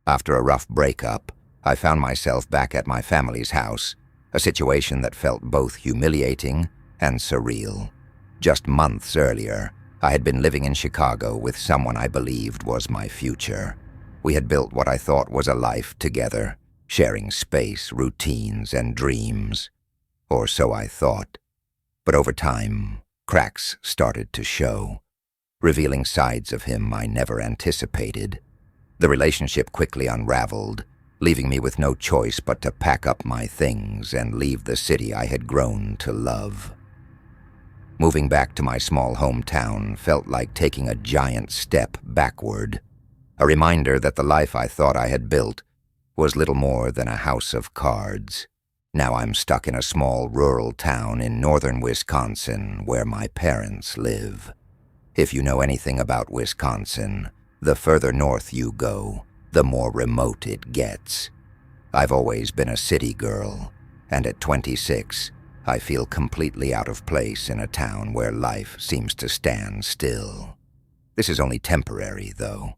After a rough breakup, I found myself back at my family's house, a situation that felt both humiliating and surreal. Just months earlier, I had been living in Chicago with someone I believed was my future. We had built what I thought was a life together, sharing space, routines, and dreams. Or so I thought. But over time, cracks started to show, revealing sides of him I never anticipated. The relationship quickly unraveled, leaving me with no choice but to pack up my things and leave the city I had grown to love. Moving back to my small hometown felt like taking a giant step backward, a reminder that the life I thought I had built was little more than a house of cards. Now I'm stuck in a small rural town in northern Wisconsin where my parents live. If you know anything about Wisconsin, the further north you go, the more remote it gets. I've always been a city girl, and at 26, I feel completely out of place in a town where life seems to stand still. This is only temporary, though.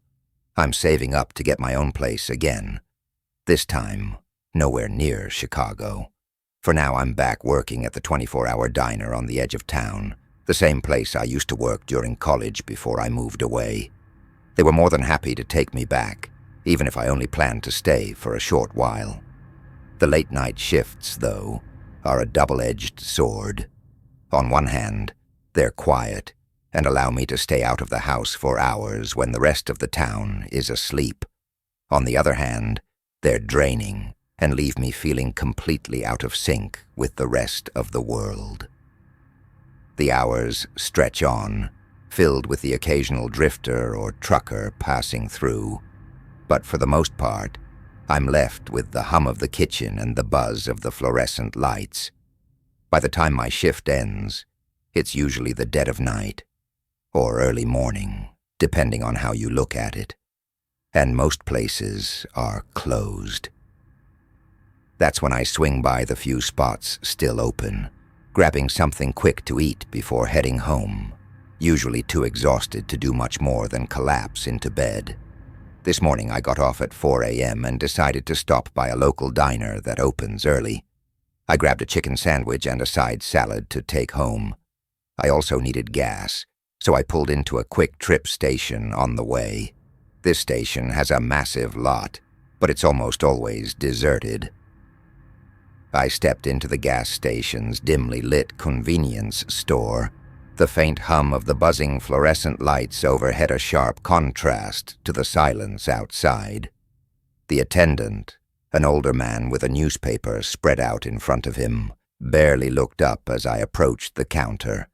I'm saving up to get my own place again. This time, nowhere near Chicago. For now, I'm back working at the 24-hour diner on the edge of town, the same place I used to work during college before I moved away. They were more than happy to take me back, even if I only planned to stay for a short while. The late-night shifts, though, are a double-edged sword. On one hand, they're quiet and allow me to stay out of the house for hours when the rest of the town is asleep. On the other hand, they're draining and leave me feeling completely out of sync with the rest of the world. The hours stretch on, filled with the occasional drifter or trucker passing through, but for the most part, I'm left with the hum of the kitchen and the buzz of the fluorescent lights. By the time my shift ends, it's usually the dead of night, or early morning, depending on how you look at it, and most places are closed. That's when I swing by the few spots still open, grabbing something quick to eat before heading home, usually too exhausted to do much more than collapse into bed. This morning I got off at 4 a.m. and decided to stop by a local diner that opens early. I grabbed a chicken sandwich and a side salad to take home. I also needed gas, so I pulled into a quick trip station on the way. This station has a massive lot, but it's almost always deserted. I stepped into the gas station's dimly lit convenience store. The faint hum of the buzzing fluorescent lights overhead a sharp contrast to the silence outside. The attendant, an older man with a newspaper spread out in front of him, barely looked up as I approached the counter.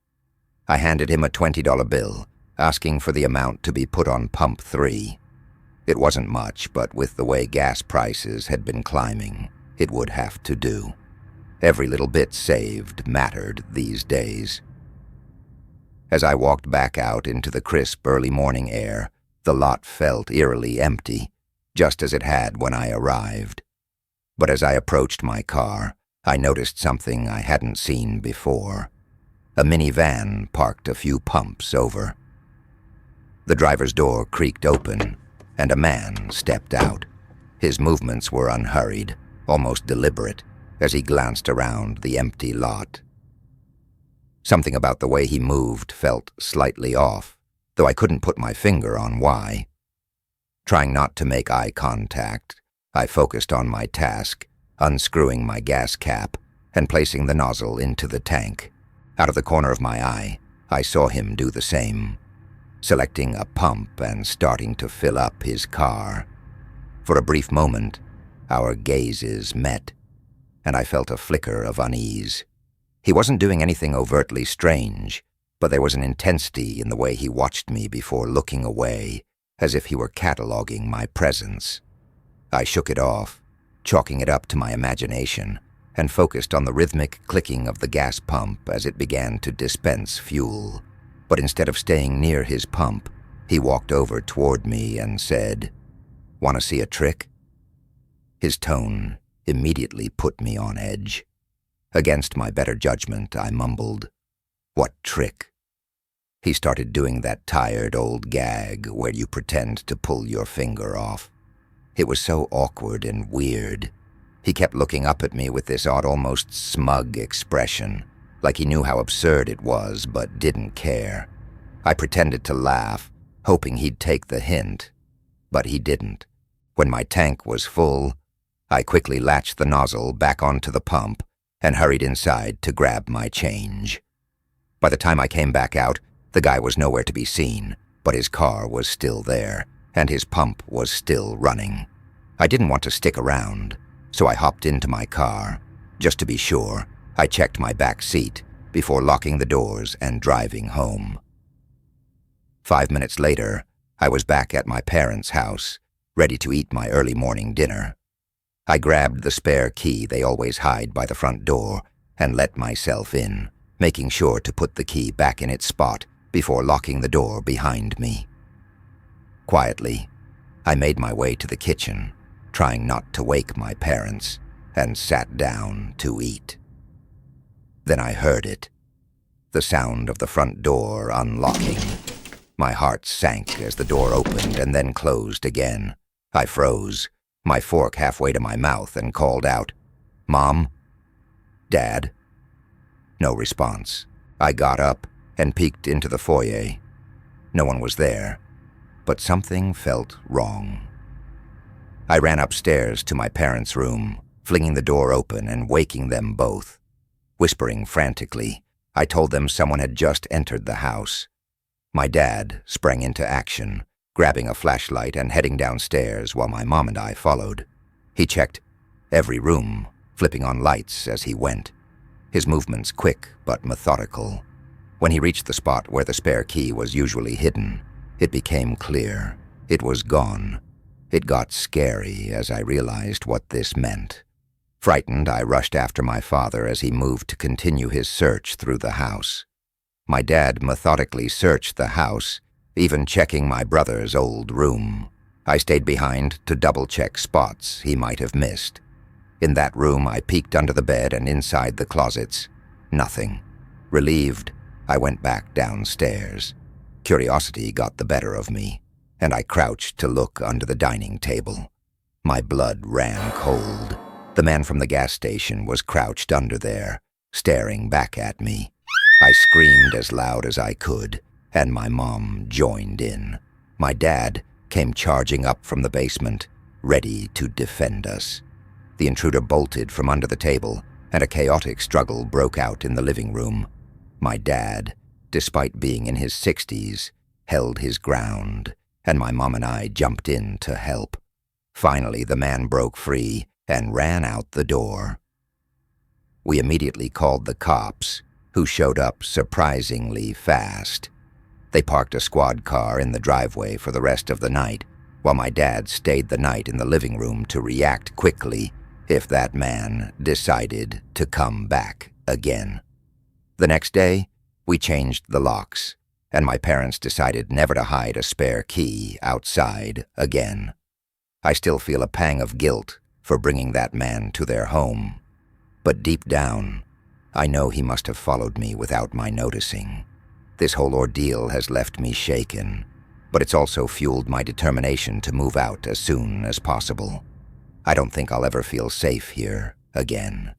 I handed him a $20 bill, asking for the amount to be put on pump 3. It wasn't much, but with the way gas prices had been climbing, it would have to do. Every little bit saved mattered these days. As I walked back out into the crisp early morning air, the lot felt eerily empty, just as it had when I arrived. But as I approached my car, I noticed something I hadn't seen before. A minivan parked a few pumps over. The driver's door creaked open, and a man stepped out. His movements were unhurried, almost deliberate, as he glanced around the empty lot. Something about the way he moved felt slightly off, though I couldn't put my finger on why. Trying not to make eye contact, I focused on my task, unscrewing my gas cap and placing the nozzle into the tank. Out of the corner of my eye, I saw him do the same, selecting a pump and starting to fill up his car. For a brief moment, our gazes met, and I felt a flicker of unease. He wasn't doing anything overtly strange, but there was an intensity in the way he watched me before looking away, as if he were cataloging my presence. I shook it off, chalking it up to my imagination, and focused on the rhythmic clicking of the gas pump as it began to dispense fuel. But instead of staying near his pump, he walked over toward me and said, "Want to see a trick?" His tone immediately put me on edge. Against my better judgment, I mumbled, "What trick?" He started doing that tired old gag where you pretend to pull your finger off. It was so awkward and weird. He kept looking up at me with this odd, almost smug expression, like he knew how absurd it was but didn't care. I pretended to laugh, hoping he'd take the hint, but he didn't. When my tank was full, I quickly latched the nozzle back onto the pump and hurried inside to grab my change. By the time I came back out, the guy was nowhere to be seen, but his car was still there, and his pump was still running. I didn't want to stick around, so I hopped into my car. Just to be sure, I checked my back seat before locking the doors and driving home. 5 minutes later, I was back at my parents' house, ready to eat my early morning dinner. I grabbed the spare key they always hide by the front door and let myself in, making sure to put the key back in its spot before locking the door behind me. Quietly, I made my way to the kitchen, trying not to wake my parents, and sat down to eat. Then I heard it, the sound of the front door unlocking. My heart sank as the door opened and then closed again. I froze, my fork halfway to my mouth, and called out, "Mom? Dad?" No response. I got up and peeked into the foyer. No one was there, but something felt wrong. I ran upstairs to my parents' room, flinging the door open and waking them both. Whispering frantically, I told them someone had just entered the house. My dad sprang into action, grabbing a flashlight and heading downstairs while my mom and I followed. He checked every room, flipping on lights as he went. His movements quick but methodical. When he reached the spot where the spare key was usually hidden, it became clear. It was gone. It got scary as I realized what this meant. Frightened, I rushed after my father as he moved to continue his search through the house. My dad methodically searched the house, even checking my brother's old room. I stayed behind to double-check spots he might have missed. In that room, I peeked under the bed and inside the closets. Nothing. Relieved, I went back downstairs. Curiosity got the better of me, and I crouched to look under the dining table. My blood ran cold. The man from the gas station was crouched under there, staring back at me. I screamed as loud as I could, and my mom joined in. My dad came charging up from the basement, ready to defend us. The intruder bolted from under the table, and a chaotic struggle broke out in the living room. My dad, despite being in his 60s, held his ground, and my mom and I jumped in to help. Finally, the man broke free and ran out the door. We immediately called the cops, who showed up surprisingly fast. They parked a squad car in the driveway for the rest of the night, while my dad stayed the night in the living room to react quickly if that man decided to come back again. The next day, we changed the locks, and my parents decided never to hide a spare key outside again. I still feel a pang of guilt for bringing that man to their home, but deep down, I know he must have followed me without my noticing. This whole ordeal has left me shaken, but it's also fueled my determination to move out as soon as possible. I don't think I'll ever feel safe here again.